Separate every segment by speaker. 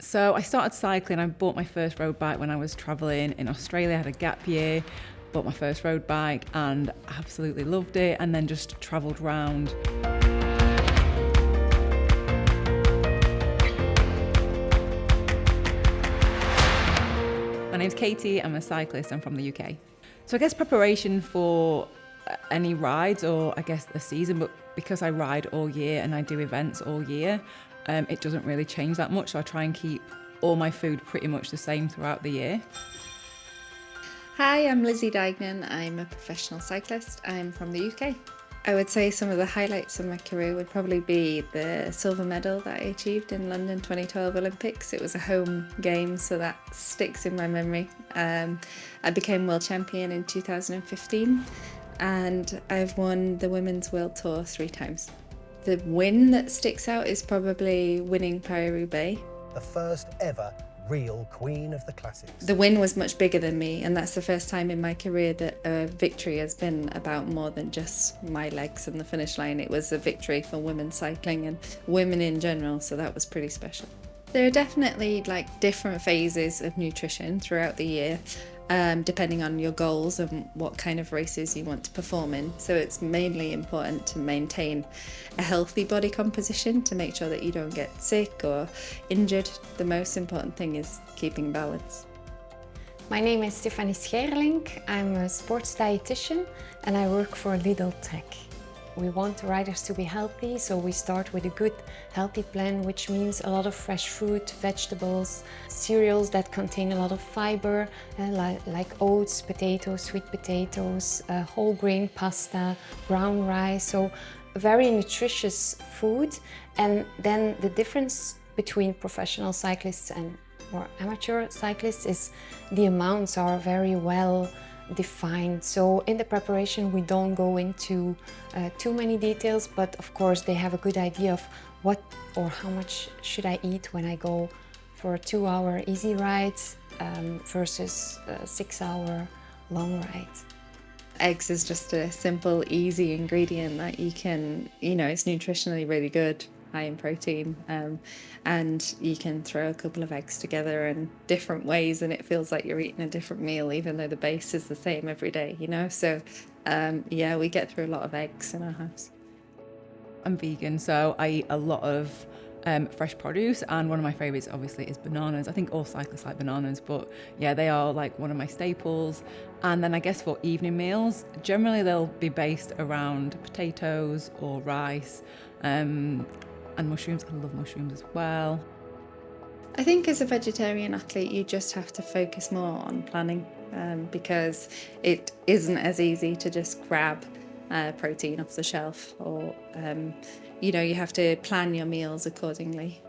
Speaker 1: So I started cycling. I bought my first road bike when I was travelling in Australia. I had a gap year, bought my first road bike and absolutely loved it, and then just travelled round. My name's Katie, I'm a cyclist, I'm from the UK. So I guess preparation for any rides, or I guess the season, but because I ride all year and I do events all year, it doesn't really change that much. So I try and keep all my food pretty much the same throughout the year.
Speaker 2: Hi, I'm Lizzie Deignan. I'm a professional cyclist. I'm from the UK. I would say some of the highlights of my career would probably be the silver medal that I achieved in London 2012 Olympics. It was a home game, so that sticks in my memory. I became world champion in 2015, and I've won the Women's World Tour 3 times. The win that sticks out is probably winning Paris-Roubaix.
Speaker 3: The first ever real queen of the classics.
Speaker 2: The win was much bigger than me, and that's the first time in my career that a victory has been about more than just my legs and the finish line. It was a victory for women's cycling and women in general, so that was pretty special. There are definitely different phases of nutrition throughout the year, depending on your goals and what kind of races you want to perform in. So it's mainly important to maintain a healthy body composition to make sure that you don't get sick or injured. The most important thing is keeping balance.
Speaker 4: My name is Stephanie Scheirlynck. I'm a sports dietitian and I work for Lidl Tech. We want riders to be healthy, so we start with a good healthy plan, which means a lot of fresh fruit, vegetables, cereals that contain a lot of fiber, like oats, potatoes, sweet potatoes, whole grain pasta, brown rice, so very nutritious food. And then the difference between professional cyclists and more amateur cyclists is the amounts are very well defined. So in the preparation we don't go into too many details, but of course they have a good idea of what or how much should I eat when I go for a 2-hour easy ride versus a 6-hour long ride.
Speaker 2: Eggs is just a simple, easy ingredient that you can, it's nutritionally really good, high in protein, and you can throw a couple of eggs together in different ways and it feels like you're eating a different meal even though the base is the same every day, So yeah, we get through a lot of eggs in our house.
Speaker 1: I'm vegan, so I eat a lot of fresh produce, and one of my favourites obviously is bananas. I think all cyclists like bananas, but yeah, they are one of my staples. And then I guess for evening meals, generally they'll be based around potatoes or rice, and mushrooms. I love mushrooms as well.
Speaker 2: I think as a vegetarian athlete you just have to focus more on planning, because it isn't as easy to just grab protein off the shelf, or you have to plan your meals accordingly.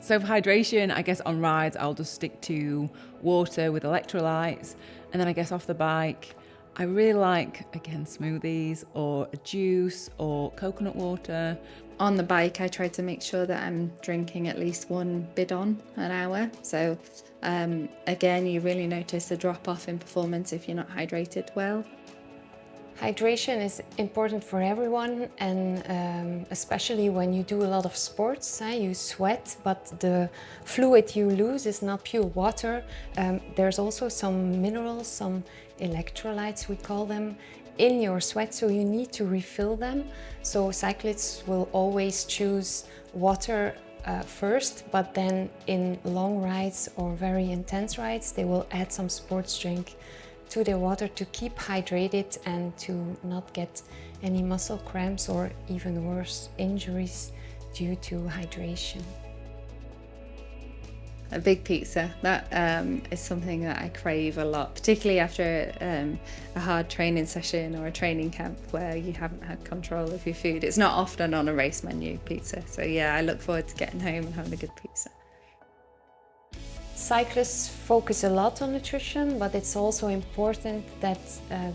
Speaker 1: So for hydration, I guess on rides I'll just stick to water with electrolytes, and then I guess off the bike I really like, again, smoothies or a juice or coconut water.
Speaker 2: On the bike I try to make sure that I'm drinking at least 1 bidon an hour, so again you really notice a drop off in performance if you're not hydrated well.
Speaker 4: Hydration is important for everyone, and especially when you do a lot of sports, you sweat, but the fluid you lose is not pure water. There's also some minerals, some electrolytes we call them, in your sweat, so you need to refill them. So cyclists will always choose water first, but then in long rides or very intense rides they will add some sports drink to their water to keep hydrated and to not get any muscle cramps or even worse, injuries due to hydration.
Speaker 2: A big pizza, that is something that I crave a lot, particularly after a hard training session or a training camp where you haven't had control of your food. It's not often on a race menu, pizza, so yeah, I look forward to getting home and having a good pizza.
Speaker 4: Cyclists focus a lot on nutrition, but it's also important that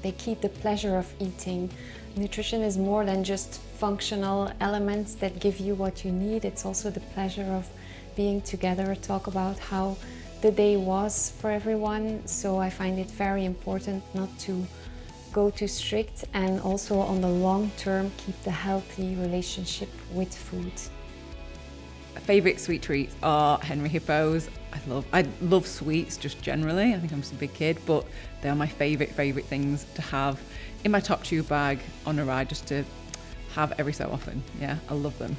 Speaker 4: they keep the pleasure of eating. Nutrition is more than just functional elements that give you what you need. It's also the pleasure of being together, talk about how the day was for everyone. So I find it very important not to go too strict, and also on the long term keep the healthy relationship with food.
Speaker 1: favourite sweet treats are Henry Hippos. I love sweets just generally. I think I'm just a big kid, but they are my favourite things to have in my top tube bag on a ride, just to have every so often. Yeah, I love them.